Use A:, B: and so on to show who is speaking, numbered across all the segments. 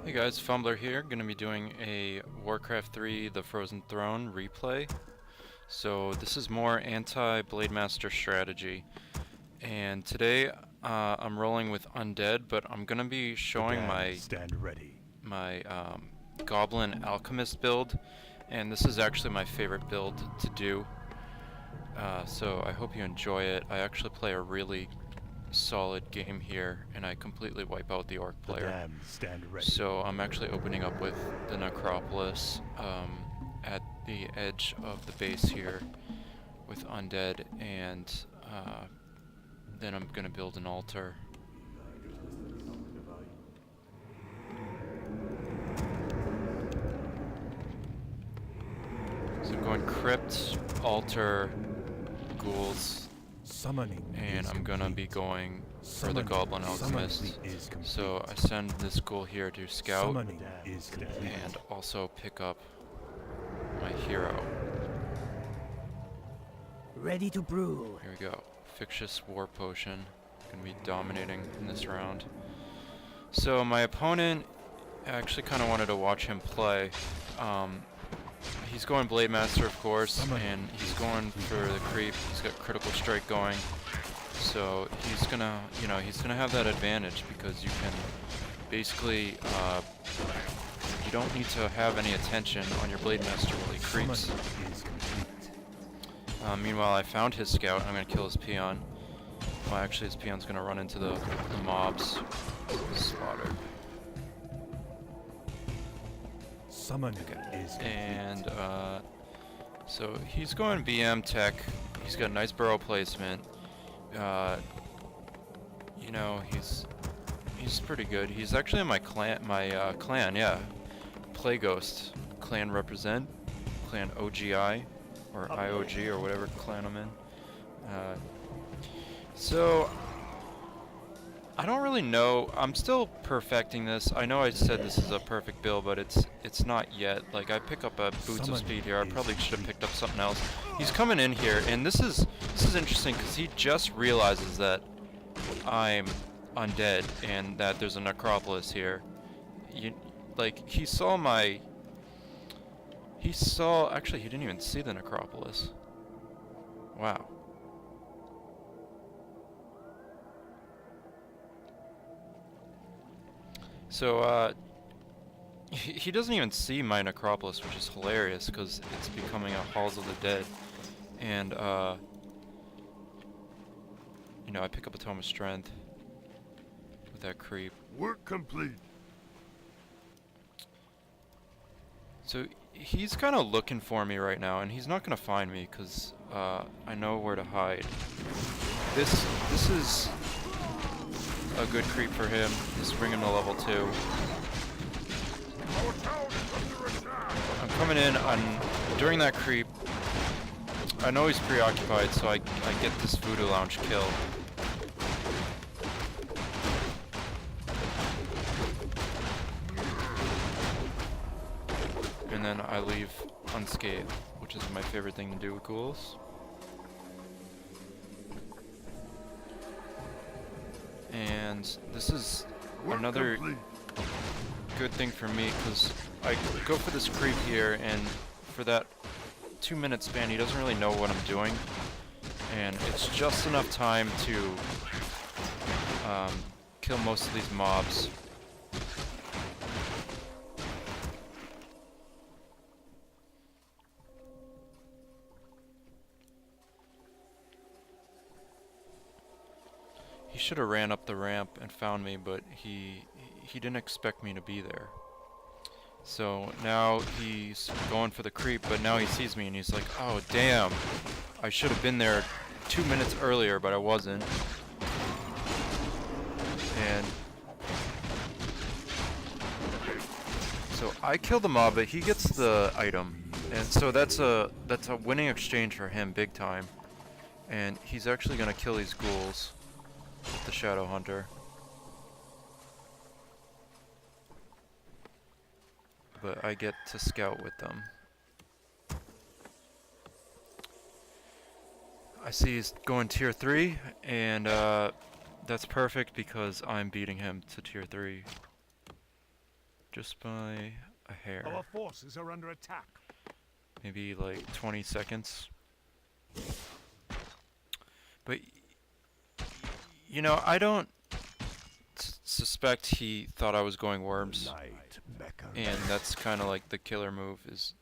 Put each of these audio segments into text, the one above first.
A: Hey guys, Fumbler here, going to be doing a Warcraft III The Frozen Throne replay. So this is more anti-Blademaster strategy. And today I'm rolling with Undead, but I'm going to be showing my Goblin Alchemist build. And this is actually my favorite build to do. So I hope you enjoy it. I actually play a really solid game here, and I completely wipe out the orc player. So I'm actually opening up with the necropolis at the edge of the base here with undead, and then I'm gonna build an altar. So I'm going crypt, altar, ghouls, and I'm gonna be going for the Goblin Alchemist. So I send this ghoul here to scout and also pick up my hero.
B: Ready to brew.
A: Here we go. Fictitious War Potion. Gonna be dominating in this round. So my opponent, I actually kind of wanted to watch him play. He's going Blademaster, of course, and he's going for the creep. He's got critical strike going, so he's gonna, he's gonna have that advantage because you can basically, you don't need to have any attention on your Blademaster while he creeps. Meanwhile, I found his scout. I'm gonna kill his peon. Well, actually, his peon's gonna run into the mobs. Slaughter. And so he's going BM tech. He's got nice burrow placement. He's pretty good. He's actually in my clan. Clan, yeah. PlayGhost clan represent. Clan OGI or IOG or whatever clan I'm in. So I don't really know. I'm still perfecting this. I know I said this is a perfect build, but it's not yet. Like, I pick up a Boots of Speed here. I probably should have picked up something else. He's coming in here, and this is interesting because he just realizes that I'm undead and that there's a necropolis here. He saw actually he didn't even see the necropolis. Wow. So, he doesn't even see my necropolis, which is hilarious, because it's becoming a Halls of the Dead. And, I pick up a Tome of Strength with that creep.
C: Work complete.
A: So, he's kind of looking for me right now, and he's not going to find me, because, I know where to hide. This is a good creep for him. Just bring him to level 2. I'm coming in during that creep. I know he's preoccupied, so I get this Voodoo Lounge kill. And then I leave unscathed, which is my favorite thing to do with ghouls. And this is another good thing for me because I go for this creep here, and for that 2-minute span he doesn't really know what I'm doing, and it's just enough time to kill most of these mobs. He should have ran up the ramp and found me, but he didn't expect me to be there. So now he's going for the creep, but now he sees me and he's like, oh damn, I should have been there 2 minutes earlier, but I wasn't. And so I kill the mob, but he gets the item, and so that's a winning exchange for him, big time. And he's actually gonna kill these ghouls with the Shadow Hunter. But I get to scout with them. I see he's going tier 3, and that's perfect because I'm beating him to tier 3. just by a hair.
C: Our forces are under attack.
A: Maybe like 20 seconds. But, you know, I don't suspect he thought I was going worms. And that's kind of like the killer move is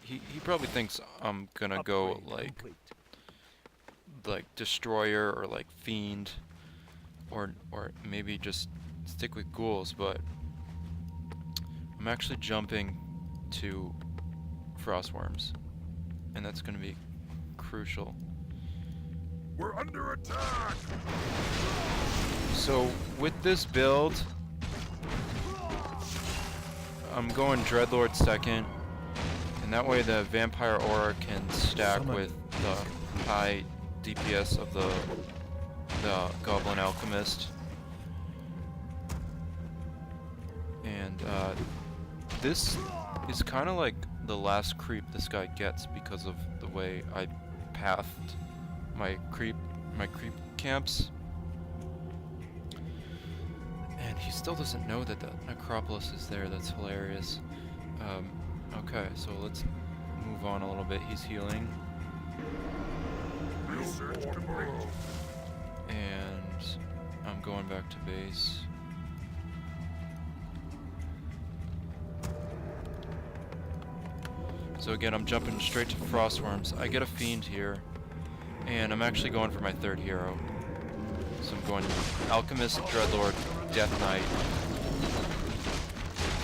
A: he probably thinks I'm gonna go like destroyer or like fiend or maybe just stick with ghouls, but I'm actually jumping to frostworms, and that's gonna be crucial.
C: We're under attack.
A: So with this build, I'm going Dreadlord second, and that way the Vampire Aura can stack with the high DPS of the Goblin Alchemist. And this is kind of like the last creep this guy gets because of the way I pathed my creep camps. And he still doesn't know that the necropolis is there. That's hilarious. Okay, so let's move on a little bit. He's healing. And I'm going back to base. So again, I'm jumping straight to frostworms. I get a fiend here, and I'm actually going for my third hero. So I'm going Alchemist, Dreadlord, Death Knight.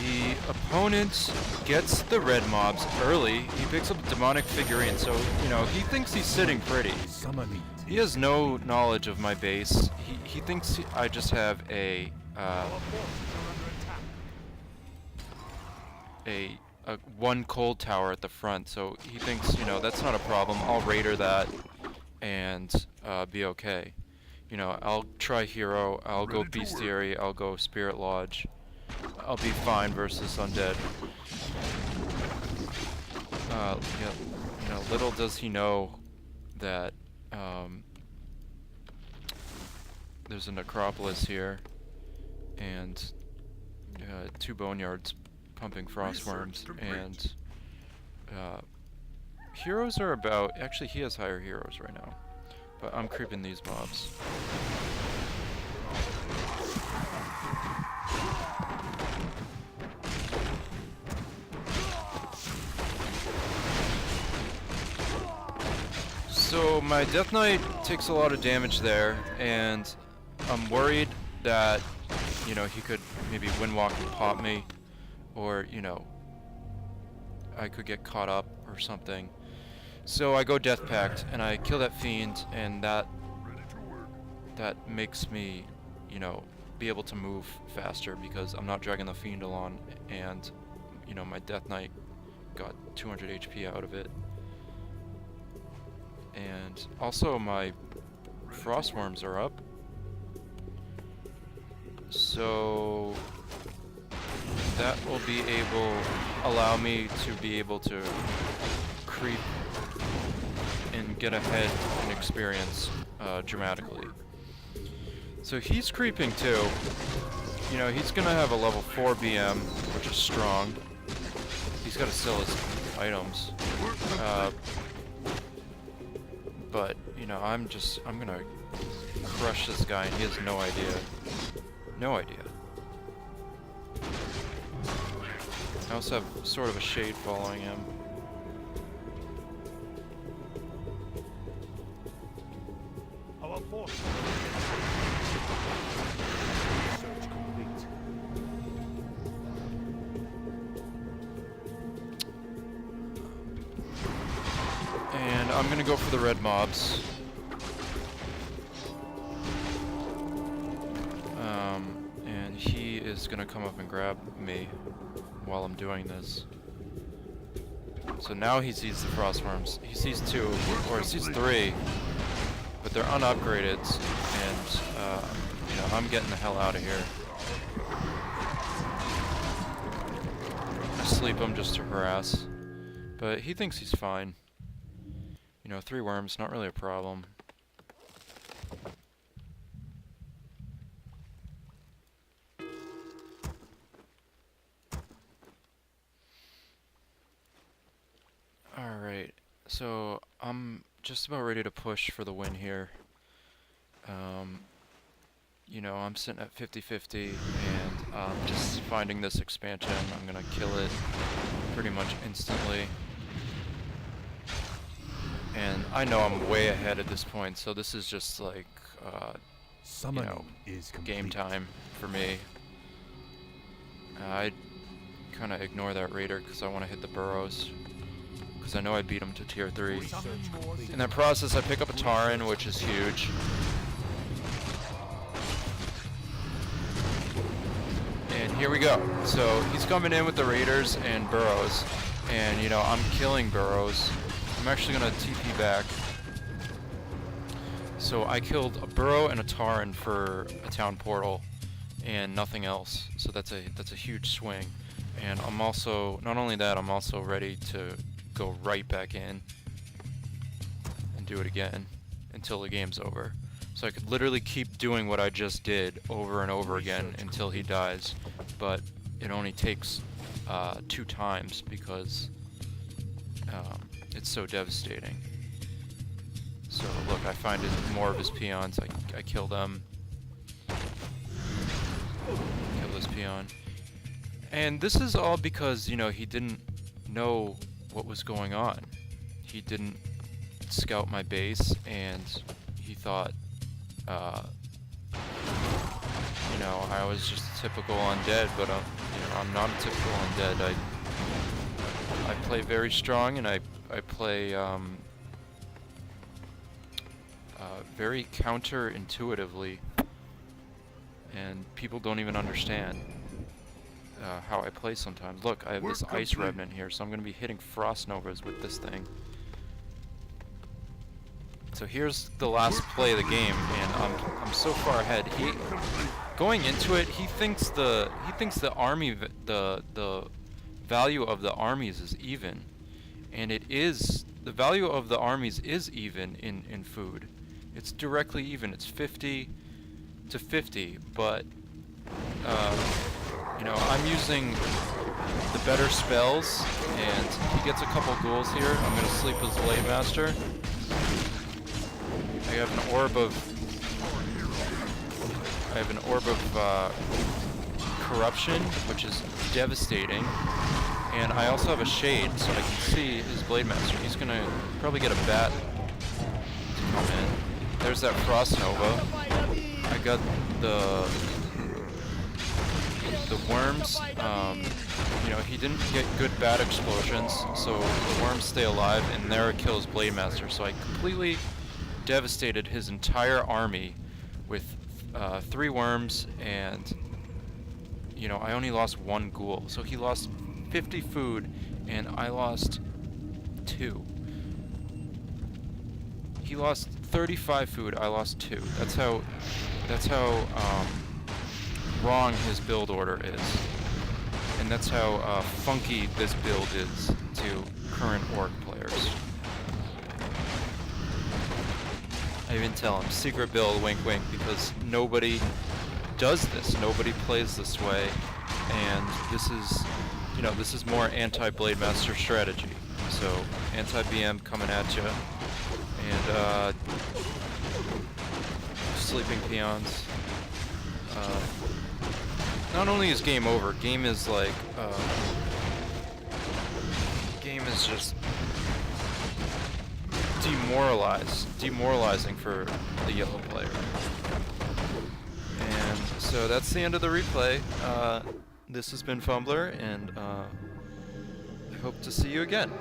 A: The opponent gets the red mobs early. He picks up a demonic figurine, so, you know, he thinks he's sitting pretty. He has no knowledge of my base. He thinks I just have a one cold tower at the front, so he thinks, you know, that's not a problem. I'll raider that and be okay. You know, I'll try hero, I'll go bestiary, I'll go spirit lodge. I'll be fine versus undead. Yeah, you know, little does he know that there's a necropolis here and 2 boneyards pumping frostworms, and heroes are about, actually he has higher heroes right now, but I'm creeping these mobs. So my Death Knight takes a lot of damage there, and I'm worried that, you know, he could maybe windwalk and pop me, or, you know, I could get caught up or something. So I go Death Pact, and I kill that fiend, and that makes me, you know, be able to move faster because I'm not dragging the fiend along, and, you know, my Death Knight got 200 HP out of it. And also my frostworms are up, so that will allow me to be able to creep and get ahead in experience dramatically. So he's creeping too. You know, he's gonna have a level 4 BM, which is strong. He's gotta sell his items. But, you know, I'm gonna crush this guy, and he has no idea. No idea. I also have sort of a shade following him.
C: Our forces. Search complete.
A: And I'm gonna go for the red mobs. And he is gonna come up and grab me while I'm doing this. So now he sees the frostworms. He sees 2, or he sees 3, but they're unupgraded, and you know, I'm getting the hell out of here. I sleep him just to harass, but he thinks he's fine. You know, 3 worms, not really a problem. So I'm just about ready to push for the win here. You know, I'm sitting at 50-50 and just finding this expansion. I'm gonna kill it pretty much instantly. And I know I'm way ahead at this point, so this is just like, you know, game time for me. I kind of ignore that raider because I want to hit the burrows, because I know I beat him to tier 3. In that process, I pick up a Tauren, which is huge. And here we go. So he's coming in with the raiders and burrows, and you know, I'm killing burrows. I'm actually gonna TP back. So I killed a burrow and a Tauren for a town portal, and nothing else. So that's a huge swing. And I'm also, not only that, I'm also ready to go right back in and do it again until the game's over. So I could literally keep doing what I just did over and over again until he dies. But it only takes 2 times because it's so devastating. So look, I find more of his peons, I kill them. Kill this peon. And this is all because, you know, he didn't know what was going on. He didn't scout my base, and he thought, you know, I was just a typical undead, but you know, I'm not a typical undead. I play very strong, and I play very counterintuitively, and people don't even understand how I play sometimes. Look, I have this Ice Revenant here, so I'm going to be hitting Frost Novas with this thing. So here's the last play of the game, and I'm so far ahead. Going into it, he thinks the army, the value of the armies is even, and it is. The value of the armies is even in food. It's directly even. It's 50 to 50, but you know, I'm using the better spells, and he gets a couple ghouls here. I'm gonna sleep as Blademaster. I have an orb of corruption, which is devastating, and I also have a shade, so I can see his Blademaster. He's gonna probably get a bat to come in. There's that Frost Nova. I got the worms. You know, he didn't get good bat explosions, so the worms stay alive, and there it kills Blademaster. So I completely devastated his entire army with 3 worms, and you know, I only lost 1 ghoul. So he lost 50 food, and I lost 2. He lost 35 food, I lost 2. That's how wrong his build order is. And that's how funky this build is to current orc players. I even tell him, secret build, wink wink, because nobody does this. Nobody plays this way. And this is, you know, this is more anti-Blademaster strategy. So, anti-BM coming at you. And, sleeping peons. Not only is game over, game is like, game is just demoralizing for the yellow player. And so that's the end of the replay. This has been Fumbler, and I hope to see you again.